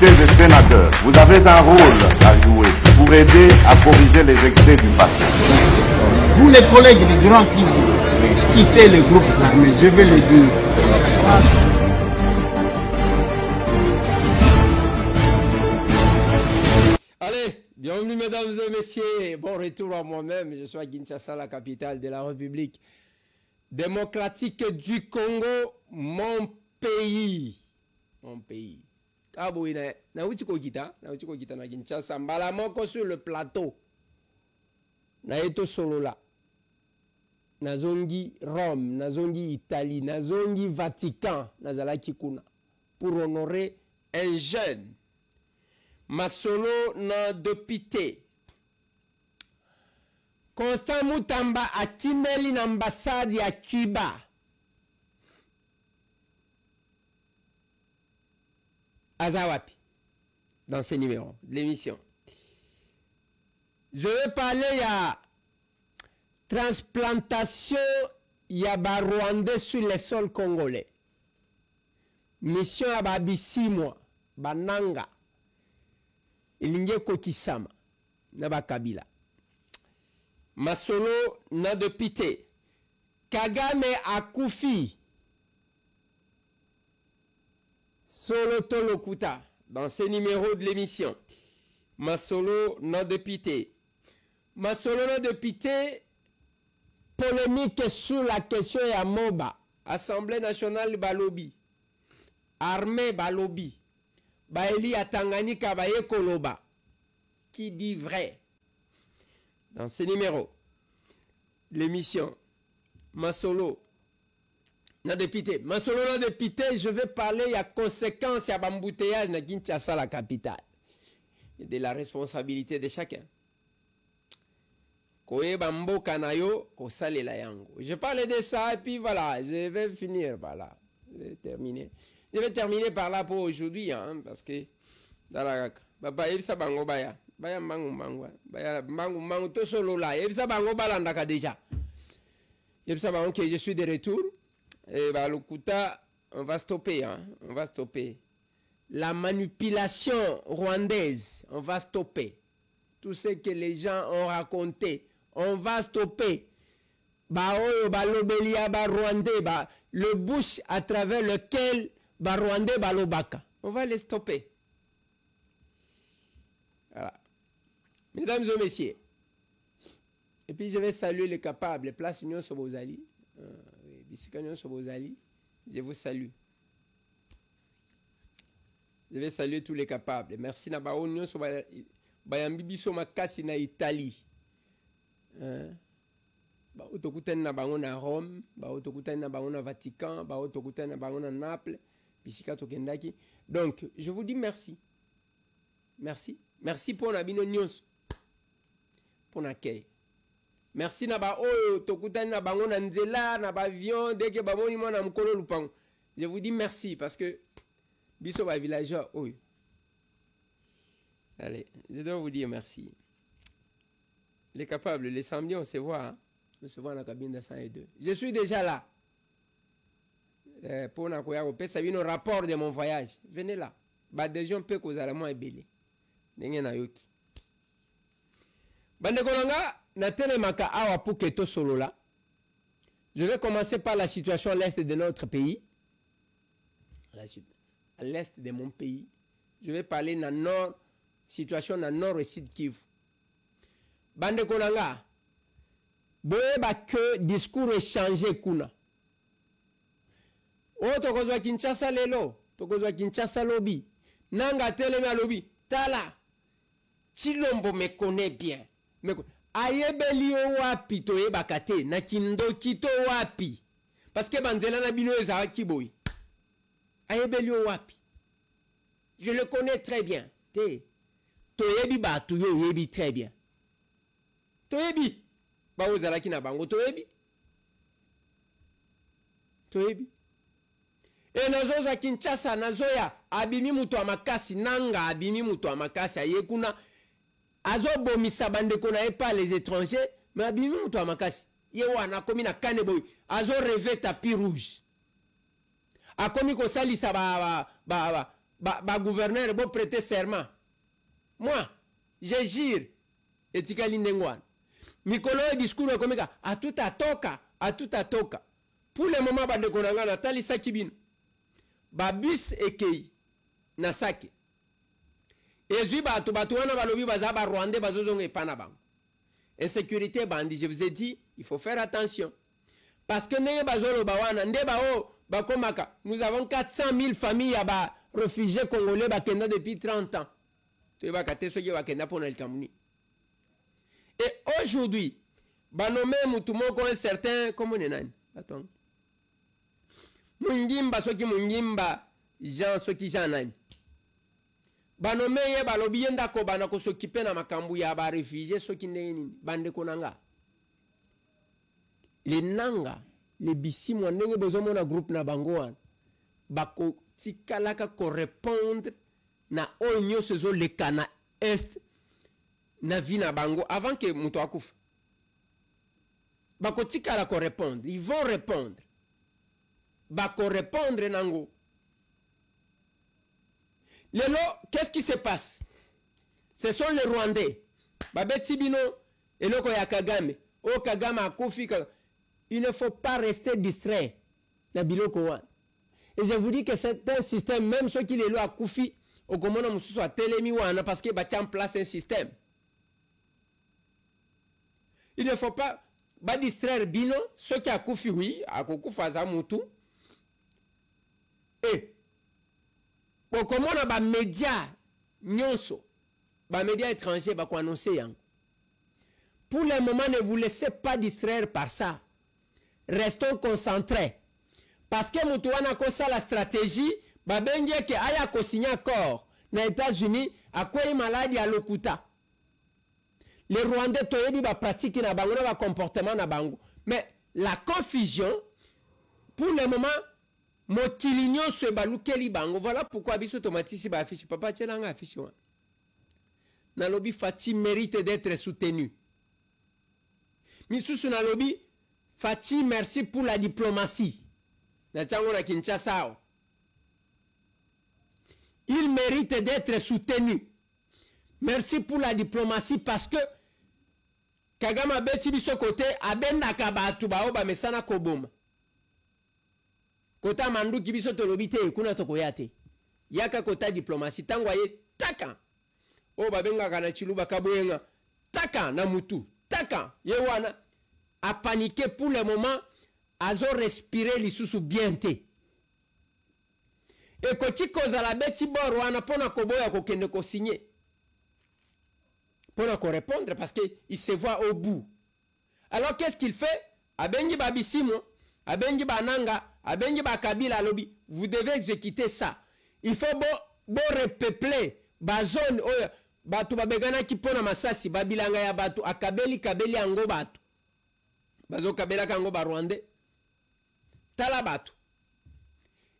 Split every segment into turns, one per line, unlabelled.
députés et sénateurs, vous avez un rôle à jouer pour aider à corriger les excès du passé.
Vous les collègues du Grand Kivu, quittez les groupes armés, je vais le dire.
Allez, bienvenue mesdames et messieurs, bon retour à moi-même, je suis à Kinshasa, la capitale de la République démocratique du Congo, mon pays. Mon pays. Kabouine, na uti ko kita na Kinshasa, mbala moko sur le plateau. Na eto solo la. Nazongi Rome, nazongi Italie, nazongi Vatican, nazalaki kuna pour honorer un jeune. Masolo na dopité. Constant Mutamba akimeli na ambassade ya Cuba. Azawapi. Dans ces numéros de l'émission. Je vais parler à transplantation yaba Rwandais sur les sols congolais. Mission yaba Bisimwa, Bananga. Ilinge Kokisama, Naba Kabila. Masolo na de pité. Kagame akufi. Solo Tolokuta. Dans ces numéros de l'émission. Masolo na de pité. Masolo na de pité. Polémique sur la question ya Moba. Assemblée nationale Balobi. Armée Balobi. Baeli à Tanganyika Baye Koloba. Qui dit vrai? Dans ces numéros, l'émission Masolo na dépité. Masolo na dépité, je vais parler, il y a conséquences, il y a bambouteillage na Kinshasa, la capitale. Et de la responsabilité de chacun. Koye bambo kanayo, kosale la yango. Je parle de ça et puis voilà, je vais finir par là. Je vais terminer par là pour aujourd'hui, hein, parce que dans la baba ebisa bango baya. Baya mangu baya mangu to solo là ebisa bango balandaka déjà. Ebisa bango que je suis de retour et bah lokuta on va stopper, hein, on va stopper la manipulation rwandaise, on va stopper tout ce que les gens ont raconté, on va stopper ba oyo ba lobelia ba rwandais ba le bouche à travers lequel ba rwandais ba lobaka, on va les stopper. Voilà. Mesdames et messieurs, et puis je vais saluer les capables, Place Union Sobozali, Union Sobozali, je vous salue. Je vais saluer tous les capables. Merci Nabao Union Sobozali, Bayambibi Somakasi na Italie. Ba autokuten na bango na Rome, ba autokuten na bango na Vatican, ba autokuten na bango na Naples, bisika tokendaki. Donc, je vous dis merci. Merci. Merci pour la bino nyos. Pour l'accueil. Merci na ba oyo tokutani na bango na nzela na ba avion dès que ba moni mo na mkolo lupango. Je vous dis merci parce que biso ba villageois oyo. Allez, je dois vous dire merci. Les capables, les samedis on se voit, hein? On se voit dans la cabine de 102. Je suis déjà là. Pour na koya ko pesa bino rapport de mon voyage. Venez là. Ba décision peut causer la moins belé. Ndenge na yoki. Bande kolanga na telemaka awa pour keto solo là. Je vais commencer par la situation à l'est de notre pays. À l'est de mon pays. Je vais parler na nord, situation na nord et sud Kivu. Bande kolanga. Boyeba que discours échangé kuna. O tokozwa Kinshasa lelo, tokozwa Kinshasa lobi. Nanga telema lobi. Tala. Chilombo me connaît bien. Ayebeli wapi to yebakate na kindoki to wapi. Parce que banzela na bino ezara kiboy. Ayebeli wapi. Je le connais très bien. Te. To yebi ba to yebi très bien. To yebi. Ba ozala kina bango to yebi. To yebi. E nazo za Kinshasa nazoya abimi mutu amakasi nanga abimi mutu amakasi ayekuna azo bomisa bandeko na pas les étrangers mais abimi mutu amakasi ye wana komi na kaneboy azo rêver tapis rouge akomi ko salisa gouverneur bo prêter serment. Moi, je jure. Et tika lindengwan. Mikolo discours comme ça. A tout à toka. Pour le moment, bande konanga na tali sakibin. Babus ekei na saki. Ezui batu wana balobi bazaba Rwandais bazozonga epana bango. Insécurité bandi, je vous ai dit, il faut faire attention. Parce que neye bazolo bawana ndeba bakomaka. Nous avons 400 000 familles à réfugiés congolais bakenda depuis 30 ans. Tu vas kate soki bakenda pona el Kamuni. Et aujourd'hui, banomé mutumoko un certain comment on est nani? Attends. Mungimba soki mungimba Jean soki Jean nani? Banome ye balobi yenda ko bana ko s'occuper na makambu ya ba réfugiés soki ndeni bande konanga. Les nanga, les bisi mo ndenge besoin na groupe na bango wan. Bako tikalaka ko répondre na onyo sezo le kana est na vie na bango avant que muto akufa. Bako tikala ko répondre, ils vont répondre. Bako répondre nango. Lelo, qu'est-ce qui se passe? Ce sont les Rwandais. Babeti bino, eloko ya Kagame. O Kagame akufi. Il ne faut pas rester distrait. Na biloko wan. Et je vous dis que c'est un système, même ceux qui les lois akufi, au commandant mususu a telemi wana parce que bâti en place un système. Il ne faut pas distraire bino, ceux qui akufi oui, akukufa za mutu. Et bon, comment on a des médias nyonso, des médias étrangers qui annoncé yang. Pour le moment, ne vous laissez pas distraire par ça. Restons concentrés. Parce que Moutouana a la stratégie, babengi ke aya ko signer accord na États-Unis à quoi maladie à l'okuta. Les Rwandais toyebi ba pratique na bango na ba comportement na bango. Mais la confusion pour le moment Mokilignon se balukeli bango. Voilà pourquoi biso automatique ba affiche papa tchelanga affiche wa. Na lobby Fati mérite d'être soutenu. Misusu na lobby Fati merci pour la diplomatie. Na tchango na Kinshasa. Il mérite d'être soutenu. Merci pour la diplomatie parce que Kagame beti biso côté abenda kabatu bao ba mesana koboma. Kota mandu kibiso tolobite kuna tokoyate. Yaka kota diplomatie tango aye taka. O babenga kana chiluba kaboyenga taka na mutu. Taka yewana a paniqué pour le moment azo respirer lisusu bien te. Et koti koza la beti bor wana pona koboya ko kende ko signer. Pona ko répondre parce que il se voit au bout. Alors qu'est-ce qu'il fait? Abengi babisimo, abengi bananga, abengi bakabila lobi. Vous devez exécuter ça. Il faut bo repeupler ba zone oyo batu babegana ki pona masasi babilanga ya batu akabeli ango batu. Bazo kabela kango ba Rwandais. Tala batu.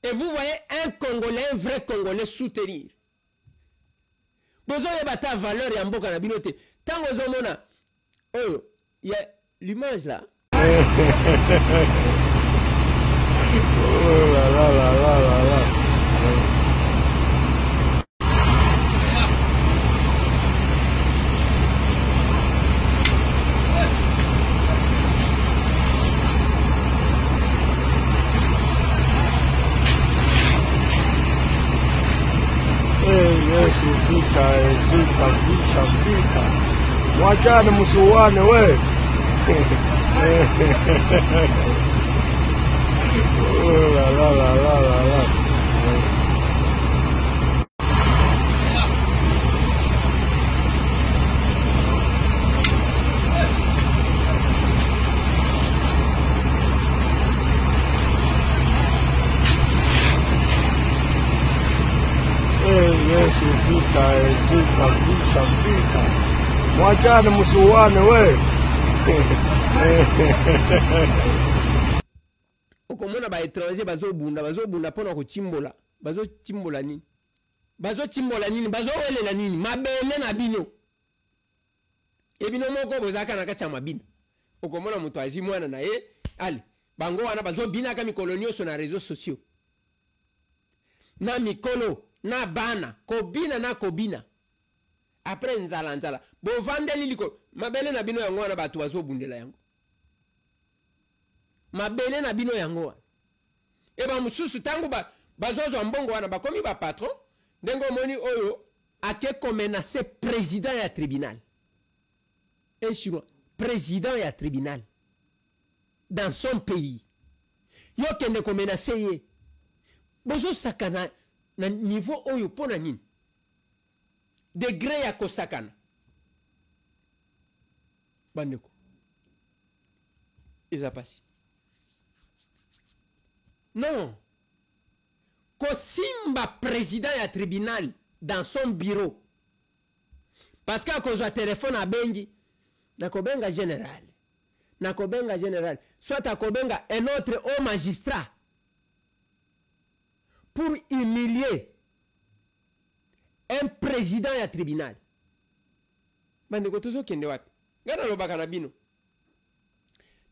Et vous voyez un Congolais, un vrai Congolais soutenir. Bozo yebata valeur ya mboka na binote. Tango zomona oh, il y a l'image là.
Oh là là là là là là. Yesu vita. Mwachane msuwane we. Oh la la la la la la. Yesu vita. Mwachane msuwane we.
Okomona ba étranger bazobunda pona ko chimbola. Bazo chimbola nini? Bazo welela nini? Mabele na bino. Ebino moko bozaka na kati ya mabina. Okomona muto azi mwana na ye, ali bango wana bazo bina ka mikolo nyonso na réseaux sociaux. Na mikolo na bana kobina na kobina après nzala nzala bo vandeli liko mabele na bino yango na batu bazobundela yango mabele na bino yango e ba mususu tangu bazozo mbongo wana bakomi ba patron ndengo moni oyo ake komenase président ya tribunal et chinois président ya tribunal dans son pays yo kende komenase ye bozo sakana na niveau oyo pona nini degré ya kosakana bandeko eza pasi non kosimba président ya tribunal dans son bureau parce que akozwa téléphone abengi nakobenga général soit akobenga un autre haut magistrat pour humilier un président ya tribunal bandeko tozo kende wapi ngana lobaka na bino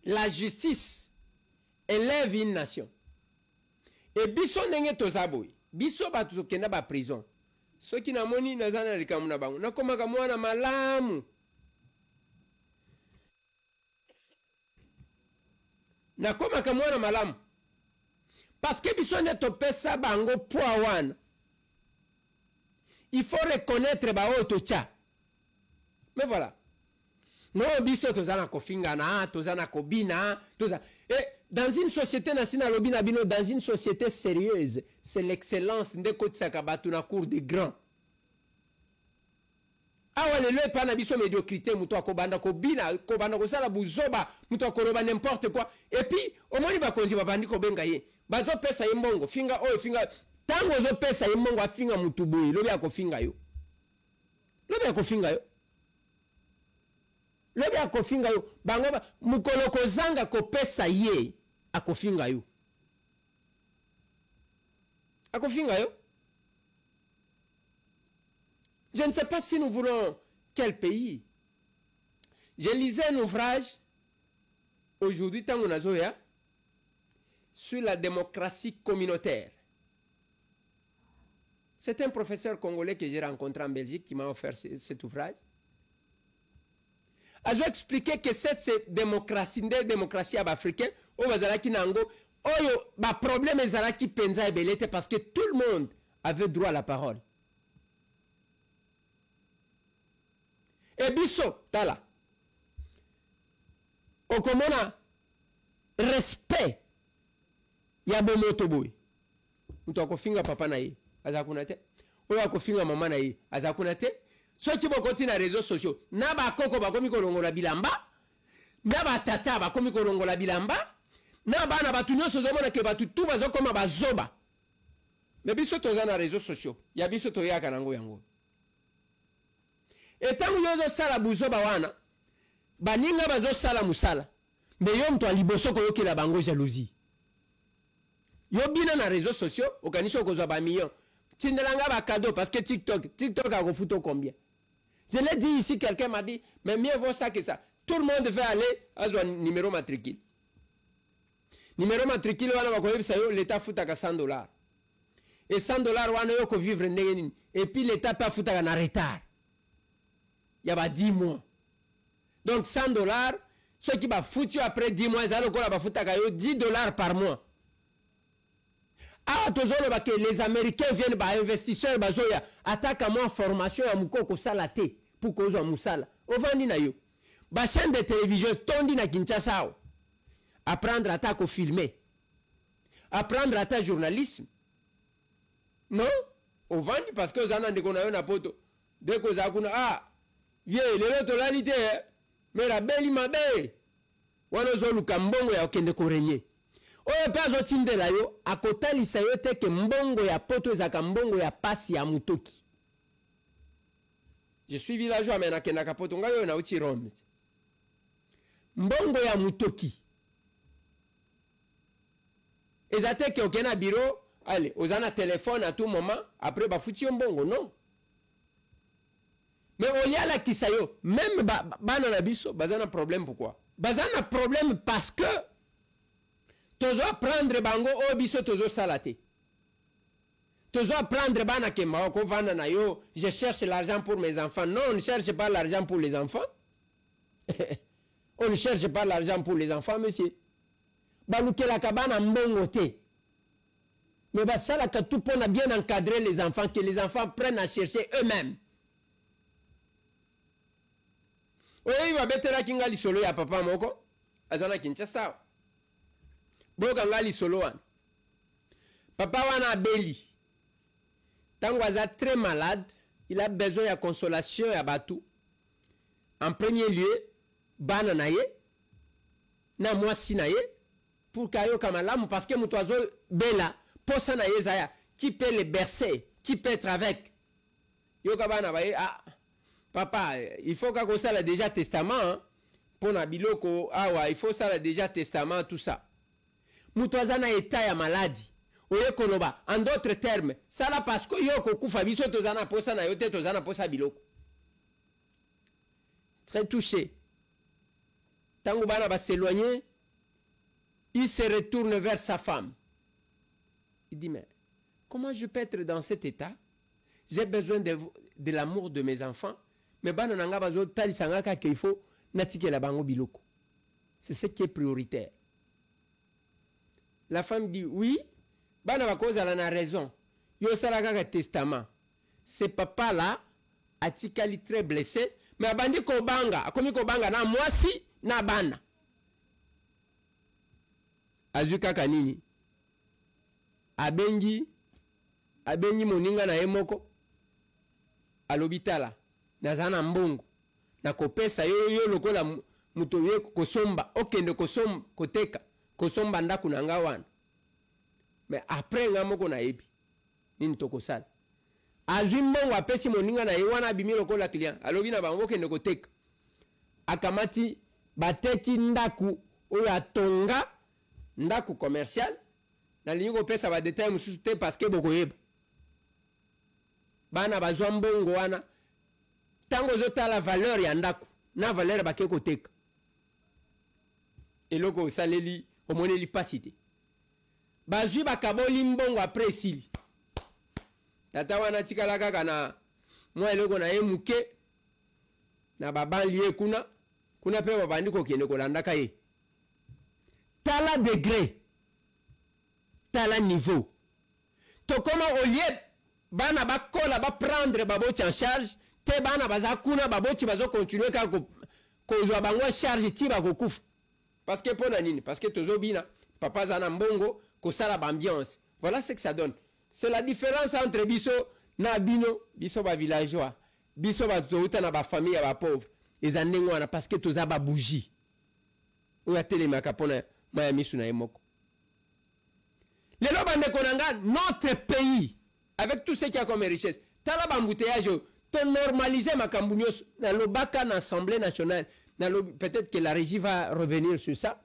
la justice élève une nation et biso ndenge tozaboy biso batu tokenda ba prison soki na moni nazana likamu na bango nakomaka mwana malamu nakomaka mwana malamu parce que biso nde topesa bango poids wana il faut reconnaître ba oto cha mais voilà no biso tozana kofingana tozana kobina toza et dans une société nationale lobina bino dans une société sérieuse c'est l'excellence ndeko tsaka batu na cour des grands awa lelo epa na biso médiocrité muto akobanda kobina kobanda kosala buzoba muto akoloba n'importe quoi et puis omoni bakonzi babandi kobenga ye bazo pesa ye mbongo finga oyo finga tango zo pesa ye mbongo afinga mutu boye lobi akofinga yo lobi akofinga yo bango mukolo kozanga kopesa ye akofinga yo je ne sais pas si nous voulons quel pays. Je lisais un ouvrage aujourd'hui tango nazoya sur la démocratie communautaire. C'est un professeur congolais que j'ai rencontré en Belgique qui m'a offert cet ouvrage. Azo expliqué que cette démocratie africaine au bazalaki nango oyo ba problème ezalaki penza ebelete parce que tout le monde avait droit à la parole. Et biso tala okomona respect ya bomoto boy muto akofinga papa na ye azakuna te oyo akofinga mama na ye azakuna te soki bokoti na réseaux sociaux na bakoko bakomi kolongola bilamba na batata bakomi kolongola bilamba na bana batu nyonso zomona ke batu tu bazokoma bazoba mais biso toza na réseaux sociaux ya biso toyaka nango yango et tango yozo sala buzoba wana baninga bazo sala musala mais yo mto aliboso ko yokela bango jalousie yo bina na réseaux sociaux okaniso kozwa ba millions tindelanga ba cadeau parce que TikTok a refuto combien. Je l'ai dit ici, quelqu'un m'a dit mais mieux vaut ça que ça. Tout le monde veut aller à son numéro matricule. Numéro matricule wana bakoyebisa yo l'état futaka $100. Et $100 wana yo ko vivre ndenge nini et puis l'état pa futaka na retard. Il y a 10 mois. Donc $100, ceux qui va foutu après 10 mois, ils ba futaka yo $10 par mois. Ah, que les Américains viennent, investisseurs, bazoya, attaque à moi formation à mukoko salate pour cause à musala. Au vandi na yo. Ba chaîne de télévision tondi na Kinshasa. Apprendre à ta filmer. Apprendre à ta journalisme. Non? Au vandi parce que zana de konayo na poto. Dès que zakuna ah, vie le totalité mais la belle imabe. Wana zo lukambongo ya okende ko régner. Oye pa zo tindela yo akotalisa yo te ke mbongo ya poto ezaka mbongo ya pasi ya mutoki. Je suis villageois mais nakenda kapoto ngayo na uti Rome. Mbongo ya mutoki. Ezate ke okena bureau, allez, ozana téléphone à tout moment, après ba futi mbongo non. Mais on y a la kisayo, même bana na biso bazana problème pourquoi? Bazana problème parce que tozo prendre bango obiso tozo salate. Tu dois prendre bana kemba ko vanda na yo, je cherche l'argent pour mes enfants. Non, on ne cherche pas l'argent pour les enfants. On ne cherche pas l'argent pour les enfants, monsieur. Balukela kabana mbongo te. Mais ça là que tout pour bien encadrer les enfants, que les enfants prennent à chercher eux-mêmes. Oui, va betera kingali solo ya papa moko. Azana Kinshasa. Boka ngali solo wan. Papa wana abeli. Tango aza très malade, il a besoin de consolation ya batu. En premier lieu, bana na ye, na mwasi na ye, pour kayo kamalamu, parce que mutoazo bela, posa na ye zaya, qui peut le bercer, qui peut être avec. Yo kabana ba ye, ah, papa, il faut que ça la déjà testament, hein, pour na biloko, ah ouais, il faut ça la déjà testament, tout ça. Mutoaza na état ya maladie. En d'autres termes, ça là parce que yo kokufa biso tozana posa na yote tozana posa biloko. Très touché. Tango bana va s'éloigner, il se retourne vers sa femme. Il dit mais comment je peux être dans cet état? J'ai besoin de l'amour de mes enfants, mais bana nanga bazo tali sangaka qu'il faut natike la bango biloko. C'est ce qui est prioritaire. La femme dit oui. Bana bakoza la na raison. Yo salaka testament. Ce papa là atikali très blessé, mais abandi ko banga, akomi ko banga na mwasi na bana. Azuka kanini. Abengi moninga na emoko. Alobitala nazana mbongo. Na kopesa yo lokola muto ye kosomba, okende kosomba koteka, kosomba ndaku na ngawana. Mais après ngamoko na ebi nini tokosala azwi mbongo apesi moninga na ye wana abimi lokola client alobi na bango kende koteka akamati bateki ndaku oyo atonga ndaku commercial na lingi kopesa ba détail mususu te parce que bokoyeba bana bazwa mbongo wana tango zotala valeur ya ndaku na valeur bake koteka eloko osaleli omoneli pasite bazwi bakaboli mbongo après sili tata wana tikala kaka na mwa eloko na ye muke na babanlie kuna pe babandi kokende kolandaka ye tala degré tala niveau tokoma olie bana bakola ba prendre baboti en charge te bana baza kuna baboti bazo continuer ka kozwa bango charge ti bakokufa parce que pona nini parce que tozobina papa zana mbongo kosala ambiance. Voilà ce que ça donne. C'est la différence entre biso na bino, biso ba villageois, biso ba touta na ba famille ya ba pauvre. Ezandengo wana parce que toza ba bougie. Oya telema kapona maya misu na emoko. Lelo bande konanga notre pays avec tout ce qui a comme richesse. Tala ba embouteillage to normaliser makambu nyos na lobaka na Assemblée nationale. Peut-être que la régie va revenir sur ça.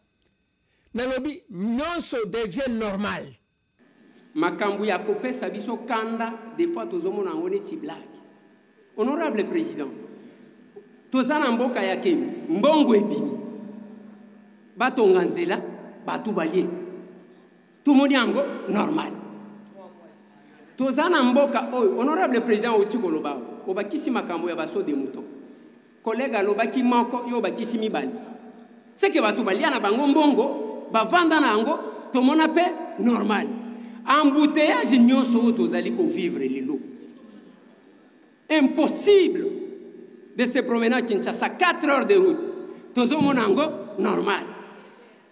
Nalobi nyonso devient normal. Makambu ya kopesa biso kanda des fois tozomona ngone ti blague. Honorable président, tozana mboka ya kemi mbongo ebini. Batonga nzela batu baye. Tumoni yango normal. Tozana mboka oyo honorable président otiko loba obakisi makambu ya baso de mouton. Collègue alobaki moko yo bakisi mibali. C'est que batu balia na bango mbongo bavanda nango tomona pe normal embouteillage nyonso tozali ko vivre lelo impossible de se promener à Kinshasa 4 heures de route tozomona ngo normal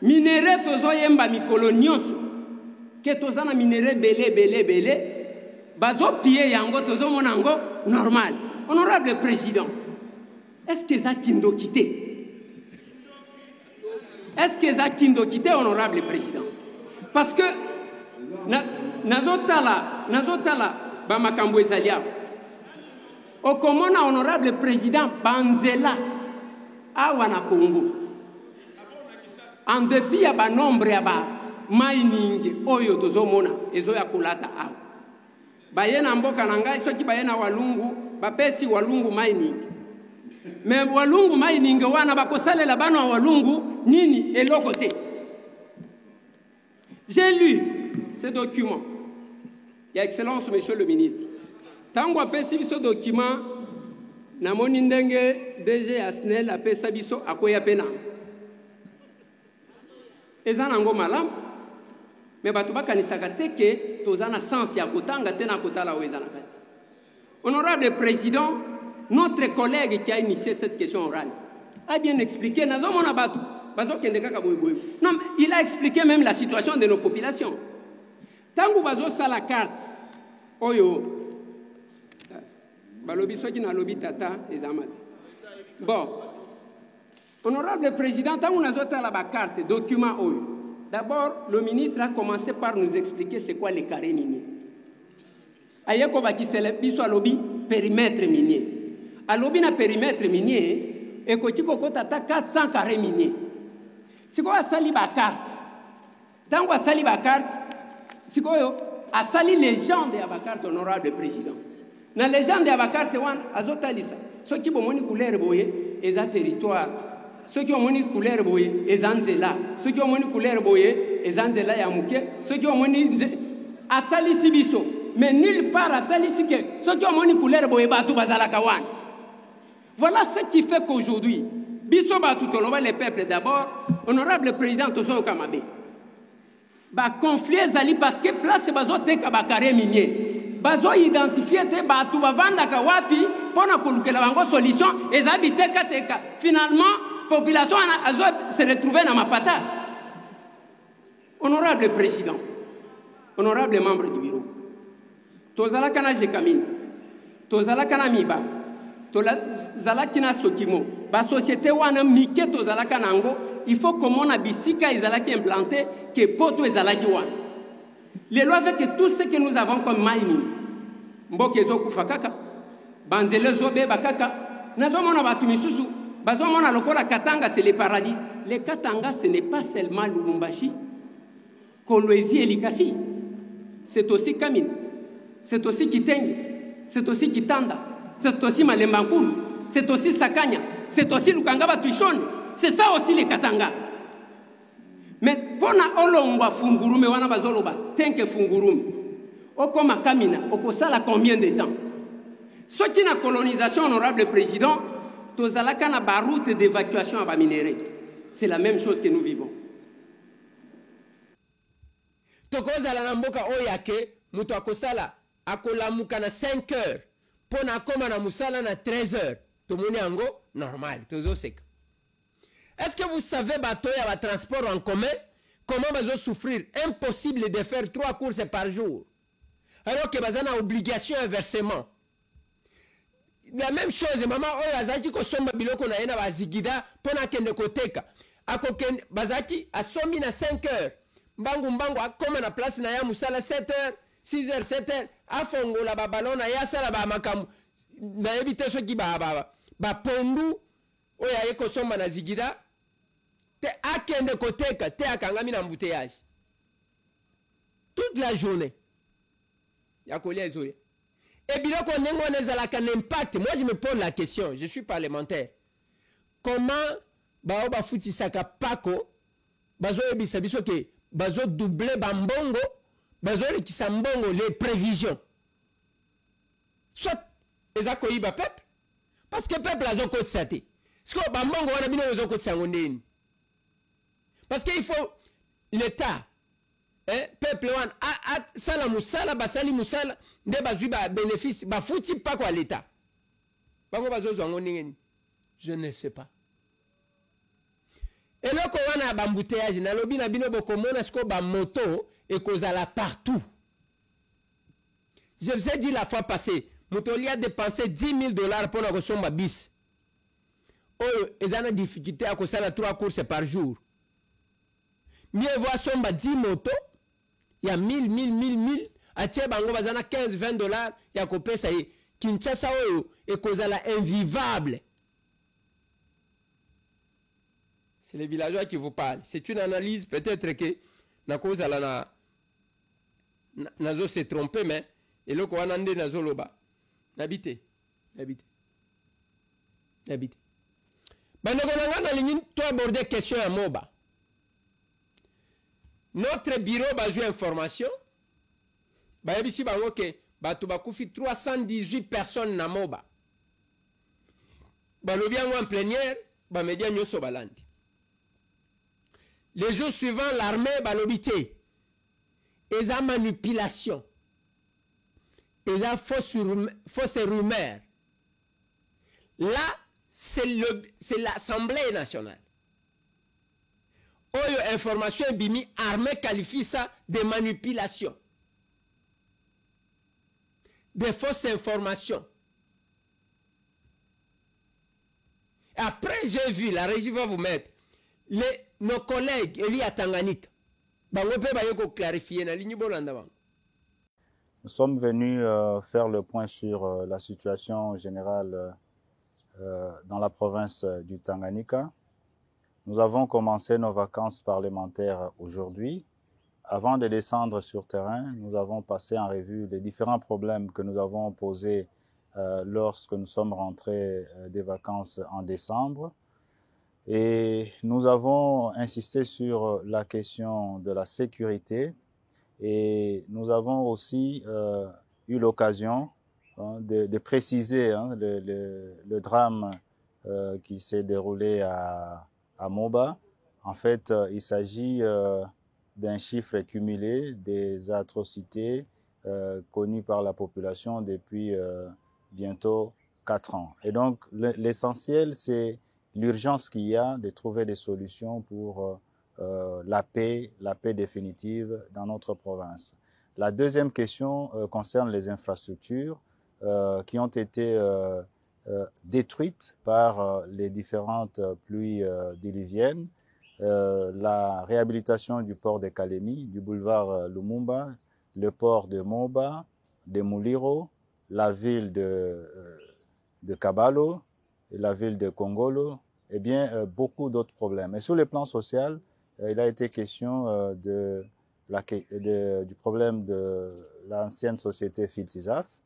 minéré tozoyemba mikolo nyonso ke tozana minéré belé bazo piller yango tozomona ngo normal. Honorable président, est-ce que ça kindo quitté? Est-ce que ça kindo quitté, honorable président? Parce que nazotala ba makambo ezalia okomona honorable président banzela awa na Congo en dépit ya ba nombre ya ba mining oyo tozomona ezo ya kolata awa bayena mboka na ngai soki bayena walungu bapesi walungu mining mais walungu mining wana bakosalela bana walungu nini eloko te. J'ai lu ce document
Ya Excellence, Monsieur le Ministre. Tango apesi biso document na moni ndenge DG Asnel apesa biso akoya pena. Eza nango malamu. Mais bato bakanisaka te ke tozana sens ya kotanga te na kotala o eza na kati. Honorable Président, notre collègue qui a initié cette question orale a bien expliqué. Non, il a expliqué même la situation de nos populations. Tant que bazo sa la carte, oyo, balobi soit qui n'a lobi tata et amal. Bon, honorable président, tant qu'on a zoté la carte, document oyo. D'abord, le ministre a commencé par nous expliquer c'est quoi les carrés miniers. Ayeko baki biso alobi périmètre minier. Alobi na périmètre minier et kotiko kotata 400 carrés miniers. Si quoi asali ba carte. Tant qu'on asali ba carte, si quoi asali légende ya ba carte honorable président. Na légende ya ba carte wan azotalisa. Ceux qui bomoni couleur boye eza territoire. Ceux qui ont moni couleur boye eza nzela. Ceux qui ont moni couleur boye eza nzela ya muke. Ceux qui ont moni atali sibiso. Mais nulle part atali sike. Ceux qui ont moni couleur boye batu bazala kawan. Voilà ce qui fait qu'aujourd'hui, biso batu toloba les peuples d'abord, honorable président Toso Kamabe. Ba conflit zali parce que place bazo teka ba carré minier. Bazo identifier te batu bavanda ka wapi pona kolukela bango solution et habiter kateka. Finalement, population azo se retrouver na mapata. Honorable président, honorable membre du bureau. Tozala kana jekamine. Tozala kana miba. Tozala kina sokimo. Ba société wana mike tozala kanango. Il faut que mon abisika ezalaki implanté que poto ezalaki wana. Les lois fait que tout ce que nous avons comme mining, mbokezo kufakaka, banzelezo be bakaka, nazomona batu misusu, bazomona lokola Katanga c'est le paradis. Les Katanga ce n'est pas seulement Lubumbashi, Kolwezi et Likasi. C'est aussi Kamine, c'est aussi Kitenge, c'est aussi Kitanda, c'est aussi Malembankulu, c'est aussi Sakanya, c'est aussi Lukangaba Tuishoni. C'est ça aussi les Katanga. Mais pour na olongwa fungurume wana bazoloba tenke fungurume. Okoma kamina okosala combien de temps? Ce qui na colonisation honorable président, tozalaka na ba route d'évacuation à ba minéraux. C'est la même chose que nous vivons.
Tokozala na mboka oyake muto akosala akolamuka na 5 heures pona koma na musala na 13 heures. Tomoni ango normal tozo seka. Est-ce que vous savez, bateau et transport en commun, comment vous allez souffrir? Impossible de faire 3 courses par jour. Alors que vous avez une obligation inversement. La même chose, maman, Azaki, ko somba biloko na yena bazigida, pona kende koteka. Ako ken bazaki, a sombi na 5 heures. Mbangu, a comme na place na ya musala 7 heures, 6 heures, 7 heures. A fongo la babalon na ya sala ba makamu. Na evite so ki ba pondu, oya yeko somba na zigida. Te akende koteka, te akangami na embouteillage. Toute la journée. Yakolia ezoya. Et bien qu'on ait un impact. Moi je me pose la question, je suis parlementaire. Comment baoba futi saka pako bazo ebisa biso ke bazo doubler bambongo, bazo le kisambongo les prévisions. Soit ezako iba peuple parce que peuple azo kote sate. Parce que bambongo wana bino azo kote sangondeni. Parce qu'il faut l'État, peuple, sala musala, basali musala, de bazui ba bénéfice, ba fouti pas quoi l'État. Je ne sais pas. Et là, quand on a bambouteillage, na lobi na bino bokomona sko ba moto et kozala partout. Je vous ai dit la fois passée, Motoli a dépensé $10 000 pour la ressource bis. Oh, ils ont une difficulté à cause de 3 courses par jour. Mieux voir somba 10 motos, il y a 1000, à tiers bango bazana $15-20, il y a copé ça y Kinshasa et kozala invivable. C'est les villageois qui vous parlent. C'est une analyse peut-être que na cause la nazo s'est trompé mais et le ko anande nazo loba. Habité. Bando konanga na ligne to aborder question à Moba. Notre bureau a eu information. bayebisi bango ke bato bakufi 318 personnes na Moba. Balobi yango en plénière, bamédia nyonso balandi. Les jours suivants, l'armée balobi te. Eza manipulation. Eza fausse rumeur. Là, c'est l'Assemblée nationale. Oyo information bimi, armée qualifie ça de manipulation. Des fausses informations. Après, j'ai vu, la régie va vous mettre, nos collègues, Eli à Tanganyika,
nous sommes venus faire le point sur la situation générale dans la province du Tanganyika. Nous avons commencé nos vacances parlementaires aujourd'hui. Avant de descendre sur terrain, nous avons passé en revue les différents problèmes que nous avons posés lorsque nous sommes rentrés des vacances en décembre. Et nous avons insisté sur la question de la sécurité et nous avons aussi eu l'occasion de préciser le drame qui s'est déroulé à Moba. En fait, il s'agit d'un chiffre cumulé des atrocités connues par la population depuis bientôt 4 ans. Et donc, l'essentiel, c'est l'urgence qu'il y a de trouver des solutions pour la paix définitive dans notre province. La deuxième question concerne les infrastructures qui ont été détruites par les différentes pluies diluviennes. La réhabilitation du port de Kalemi, du boulevard Lumumba, le port de Moba, de Muliro, la ville de Kabalo, la ville de Kongolo, et bien beaucoup d'autres problèmes. Et sur le plan social, il a été question du problème de l'ancienne société Filtizaf,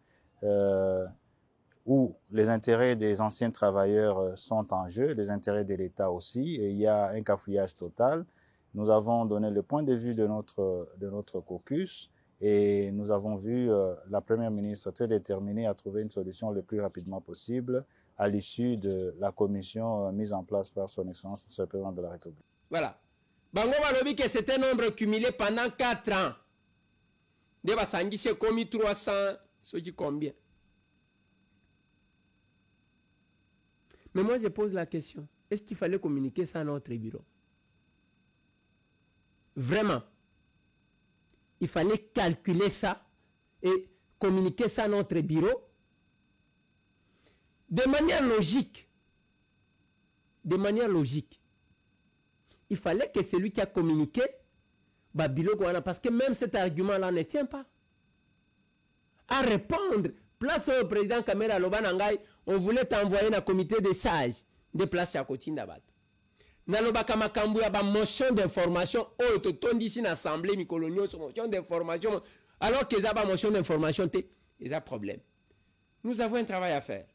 où les intérêts des anciens travailleurs sont en jeu, les intérêts de l'État aussi, et il y a un cafouillage total. Nous avons donné le point de vue de notre caucus, et nous avons vu la Première ministre très déterminée à trouver une solution le plus rapidement possible à l'issue de la commission mise en place par son Excellence, le Président de la République.
Voilà. Bango balobi que c'est un nombre cumulé pendant 4 ans. De basangi c'est commis 300, ce qui combien? Mais moi je pose la question, est-ce qu'il fallait communiquer ça à notre bureau? Vraiment. Il fallait calculer ça et communiquer ça à notre bureau de manière logique. De manière logique. Il fallait que celui qui a communiqué, parce que même cet argument-là ne tient pas. À répondre, place au président Kamera Lobanangay, on voulait t'envoyer un comité de sages de place à Kotinda Bato. Nalobaka makambu ya ba motion d'information, oh, toton d'ici l'Assemblée, Mikolonio, motion d'information, alors qu'ils ont ba motion d'information, ils ont problème. Nous avons un travail à faire.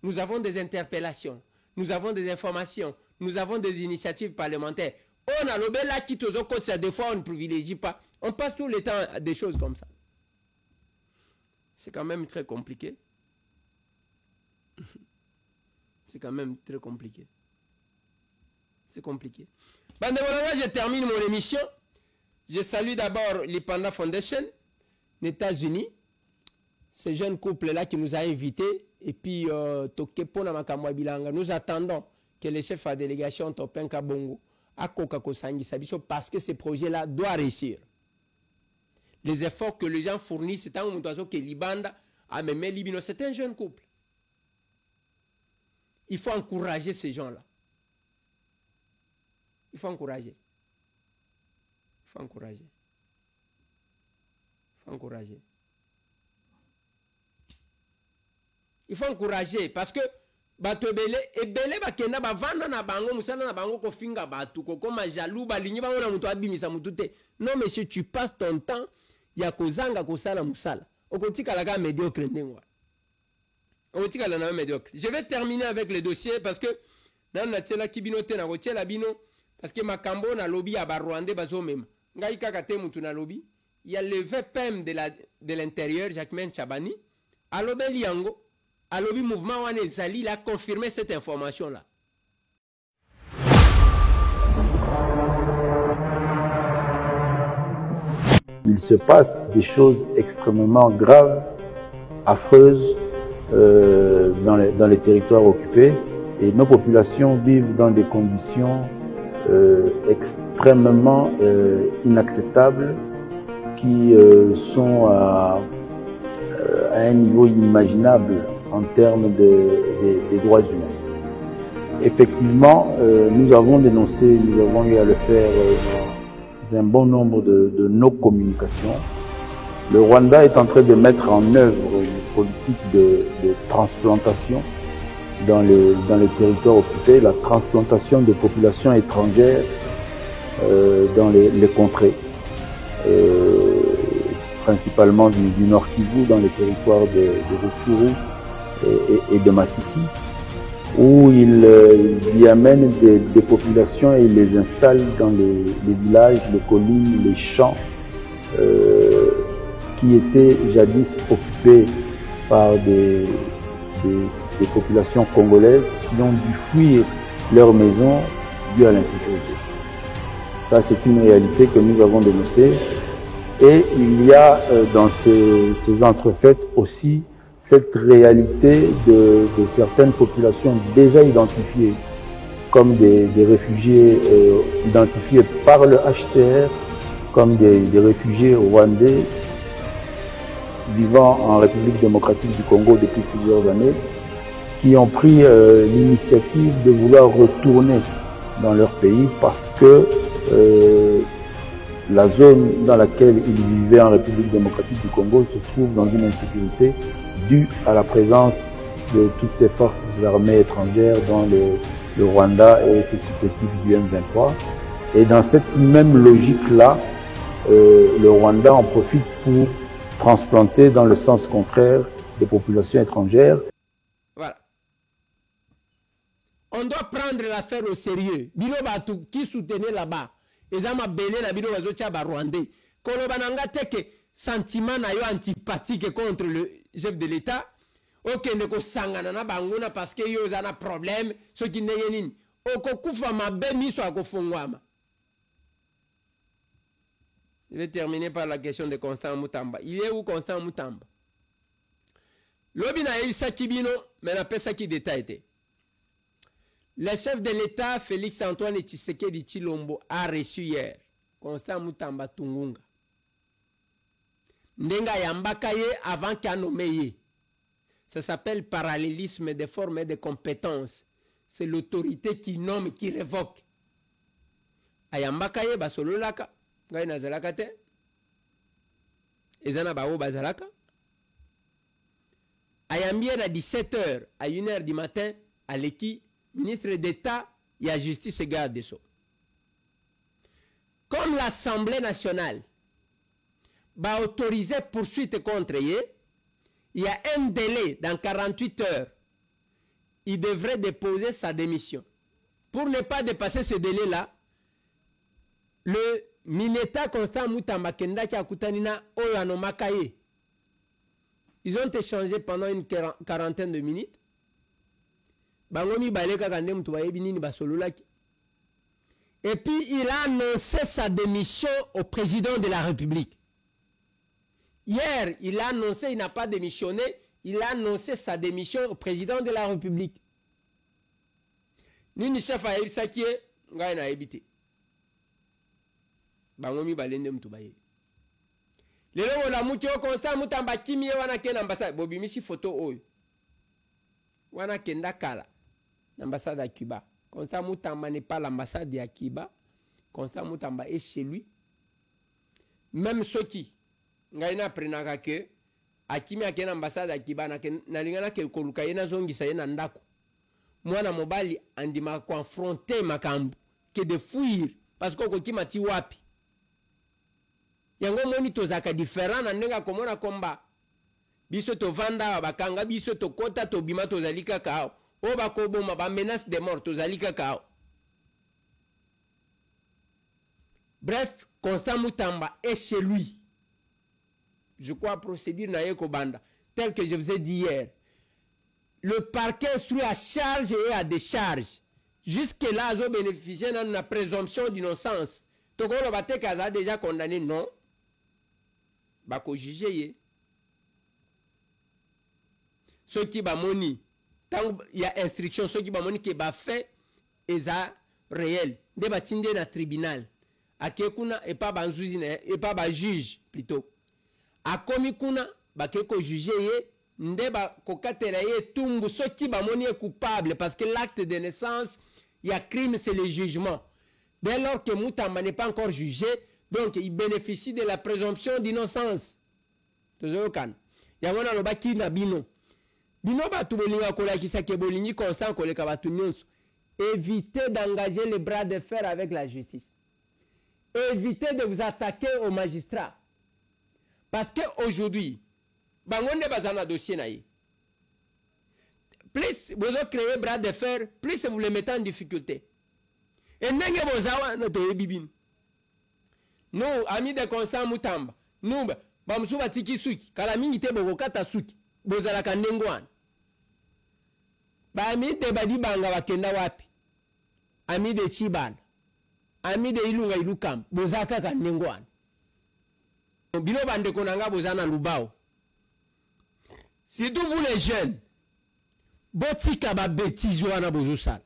Nous avons des interpellations, nous avons des informations, nous avons des initiatives parlementaires. On a l'obé là qui tous côté ça, des fois on ne privilégie pas. On passe tout le temps à des choses comme ça. C'est quand même très compliqué. C'est quand même très compliqué. C'est compliqué. Ben, je termine mon émission. Je salue d'abord l'Ipanda Foundation, les États-Unis. Ce jeune couple-là qui nous a invités. Et puis, nous attendons que le chef de la délégation Topenka Bongo a parce que ce projet-là doit réussir. Les efforts que les gens fournissent, c'est un oiseau que Libanda a même Libino. C'est un jeune couple. Il faut encourager ces gens-là. Il faut encourager. Il faut encourager. Il faut encourager. Il faut encourager parce que bato ebele bakenda bavanda na bango musana na bango ko finga batu ko koma jaloux balingi bango na mutu abimisa mutu te. Non monsieur, tu passes ton temps ya kozanga kosala musala. Okotika la ga médiocre ndengwa. Okotika la na médiocre. Je vais terminer avec le dossier parce que nan na tela kibino te na kotiela bino parce que makambo na lobby ya ba Rwandais bazo mema. Ngai kaka te mutu na lobby. Il y a le VPM de la de l'Intérieur, Jacquemain Tchabani, à l'Obeli Yango, à l'Obi Mouvement Wane Zali, il a confirmé cette information-là.
Il se passe des choses extrêmement graves, affreuses dans les territoires occupés, et nos populations vivent dans des conditions extrêmement inacceptables qui sont à un niveau inimaginable en termes des droits humains. Effectivement, nous avons dénoncé, nous avons eu à le faire dans un bon nombre de nos communications. Le Rwanda est en train de mettre en œuvre une politique de transplantation dans les territoires occupés, la transplantation de populations étrangères dans les contrées, principalement du Nord Kivu, dans les territoires de Rutshuru et de Masisi, où ils y amènent des populations et les installent dans les villages, les collines, les champs qui étaient jadis occupés par des populations congolaises qui ont dû fuir leur maison dû à l'insécurité. Ça, c'est une réalité que nous avons dénoncée. Et il y a dans ces entrefaites aussi cette réalité de certaines populations déjà identifiées comme des réfugiés identifiés par le HCR comme des réfugiés rwandais vivant en République démocratique du Congo depuis plusieurs années, qui ont pris l'initiative de vouloir retourner dans leur pays parce que la zone dans laquelle ils vivaient en République démocratique du Congo se trouve dans une insécurité due à la présence de toutes ces forces armées étrangères dans le Rwanda et ses supplétifs du M23. Et dans cette même logique-là, le Rwanda en profite pour transplanter dans le sens contraire des populations étrangères.
Voilà. On doit prendre l'affaire au sérieux. Bino Batou qui soutenait là-bas. Et ça m'a béné na bino bazotia ba Rwandais. Kolobananga teke sentiment na yo antipathique contre le chef de l'État. Ok, ne ko sangana na banguna parce que yo zana problème. Ce qui n'est nini. Oko kufa mabe miso akofungwama. Je vais terminer par la question de Constant Moutamba. Il est où Constant Moutamba? L'obina eu Sakibino, mais n'a pas ça qui détaille. Le chef de l'État, Félix Antoine Tshisekedi Tshilombo, a reçu hier Constant Moutamba Tungunga. Ndenga Yambakaye avant qu'il nommé. Ça s'appelle parallélisme des formes et des compétences. C'est l'autorité qui nomme, qui révoque. Ayambakaye basololaka. Ngai nazalaka te ezana bao bazalaka ayambie à 17h à 1h du matin à l'équipe ministre d'État et à justice et garde des Sceaux. Comme l'Assemblée nationale va autoriser poursuite contre eux, il y a un délai dans 48 heures. Il devrait déposer sa démission. Pour ne pas dépasser ce délai-là, le Mineta Constant Moutamba Kenda Kiakutanina Oyano Makaye. Ils ont échangé pendant une quarantaine de minutes. Bangomi Baleka Kandem Touaye Binini Basololaki. Et puis il a annoncé sa démission au président de la République. Hier, il a annoncé, il n'a pas démissionné, il a annoncé sa démission au président de la République. Nini chef a eu ça qui est, Ngaïna a évité. Bangomi balende mtubaye. Lelo wala mutio Constant Moutamba kimie wana kena ambassade bobi misi photo oyo. Wana kenda kala l'ambassade à Cuba. Constant Moutamba n'est pas l'ambassade à Cuba. Constant Moutamba est chez lui. Même ceux qui ngaina prenaka ke akimi akena ambassade à Cuba na lingana ke koluka yena zongisa yena ndako. Mwana mobali andima confronter makambu que de fuir parce que kokima ti wapi. Yango moni tozaka différent na ndenga komona komba biso to vanda bakanga biso to kota to bima to zalika kao o bakoboma ba menace de mort to zalika kao. Bref, Constant Moutamba est chez lui. je crois, procédure na Kobanda, tel que je vous ai dit hier. Le parquet instruit à charge et à décharge. Jusque-là, ils ont bénéficié de la présomption d'innocence. Donc, on va a déjà condamné, non. Bah, qu'on juge. Ceux qui ont moni, tant il y a instruction, ceux qui ont moni qui ont fait, ils ont réel. Des bâtiments dans le tribunal. A Kekuna et pas banzuzine et pas juge plutôt. A Komikuna, bah Keko juge ndeba kokatera ye tumbu ceux qui ba moni est coupable parce que l'acte de naissance, il y a crime, c'est le jugement. Dès lors que Moutamba n'est pas encore jugé, donc il bénéficie de la présomption d'innocence. Toujours kan. Yamona loba ki na bino. Bino ba tubolinga kola ki sake bolingi constant koleka batu nyonso. Évitez d'engager les bras de fer avec la justice. Évitez de vous attaquer aux magistrats. Parce qu'aujourd'hui, bangonde bazana dossier naïe. Plus vous créez bras de fer, plus vous les mettez en difficulté. Et nenge bozawa notre bibin. Nous, amis de Constant Moutamba, nous, bamsuba tiki suki, kalamingi te bogokata suki, bozala kanengwan. Ba ami de badi banga wakenda wapi. Ami de Chibana. Ami de Ilunga Ilukam, bozaka kanengwan. Bilo bande konanga bozana lubao. Si tous vous les jeunes, botika ba bêtise wana bozosala.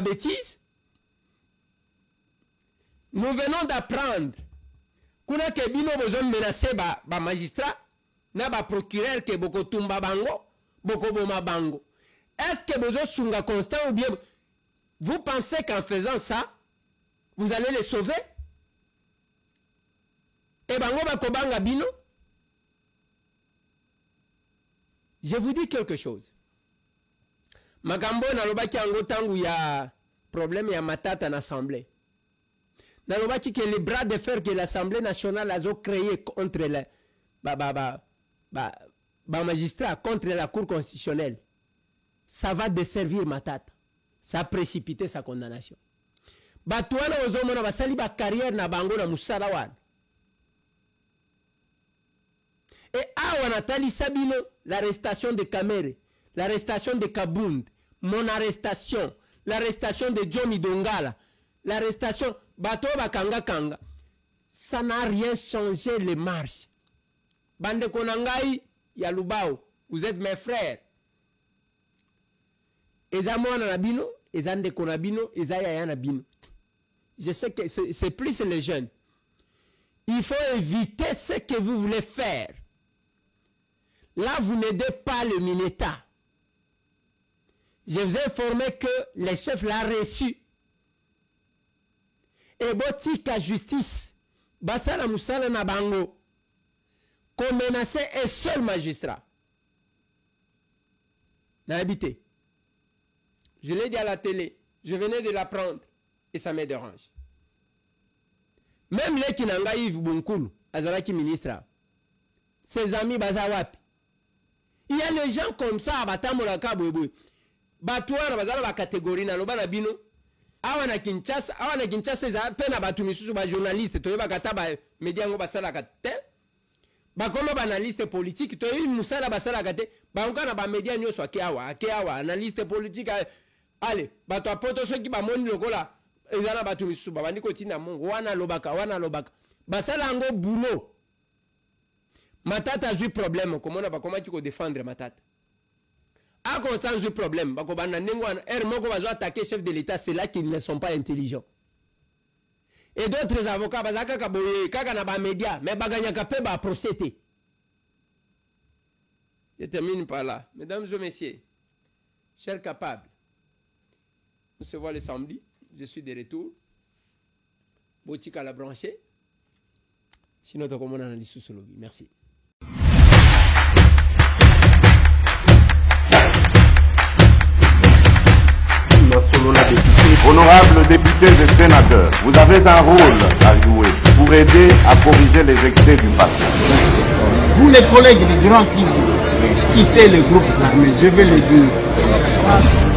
Bêtise. Nous venons d'apprendre qu'on a que bino besoin menacer ba magistrat na ba procureur que boko tumba bango boko boma bango. Est-ce que besoin sunga constant ou bien vous pensez qu'en faisant ça vous allez les sauver? Et bango ba kobanga bino? Je vous dis quelque chose. Magambo nalobaki ango tangu ya problème ya matata en assemblée. Nalobaki que les bras de fer que l'Assemblée nationale a créé contre les magistrats, contre la Cour constitutionnelle, ça va desservir matata. Ça a précipité sa condamnation. Batouana ozomona basali ba carrière na bango na musala wana. Et awa natali sabino l'arrestation de Kamere, l'arrestation de Kabound, mon arrestation, l'arrestation de Johnny Dongala, l'arrestation Bato Bakanga Kanga, ça n'a rien changé les marches. Bande Konangai, Yalubao, vous êtes mes frères. Ezamouana Nabino, Ezande Konabino, Ezaya Nabino. Je sais que c'est plus les jeunes. Il faut éviter ce que vous voulez faire. Là, vous n'aidez pas le Mineta. Je vous ai informé que le chef l'a reçu. Et botika justice, basala musala na bango, qu'on menaçait un seul magistrat. N'a habité. Je l'ai dit à la télé, je venais de l'apprendre et ça me dérange. Même les qui n'ont pas eu Bunkulu, Azaraki ministre, ses amis Bazawapi. Il y a les gens comme ça à Batamolaka Boubou. Batouara Bazala la catégorie na loba na bino. Awana Kinshasa za pena batu misusu ba journaliste to bakata ba media ngo basala kate. Ba kono ba analyste politique to yi musala basala kate. Ba ngana ba media nyoso akeawa analyste politique. Allez, bato apoto so ki ba moni lokola ezana batu misusu ba bandi ko tina mongo wana lobaka. Basala ngo boulot. Matata a eu problème comment on va comment tu défendre Matata. À Constant a eu problème bako bana nengwana moko bazo attaquer chef de l'état, c'est là qu'ils ne sont pas intelligents. Et d'autres avocats bazaka kaboye kaka na ba média mais baganya kapé ba procéder. Je termine par là. Mesdames et messieurs, chers capables, on se voit le samedi je suis de retour. Boutique à la branchée. Sinon, tu as comme on a dit sous ce lobby. Merci.
Honorables députés et sénateurs, vous avez un rôle à jouer pour aider à corriger les excès du passé.
Vous les collègues du Grand Kivu, quittez les groupes armés, je vais le dire.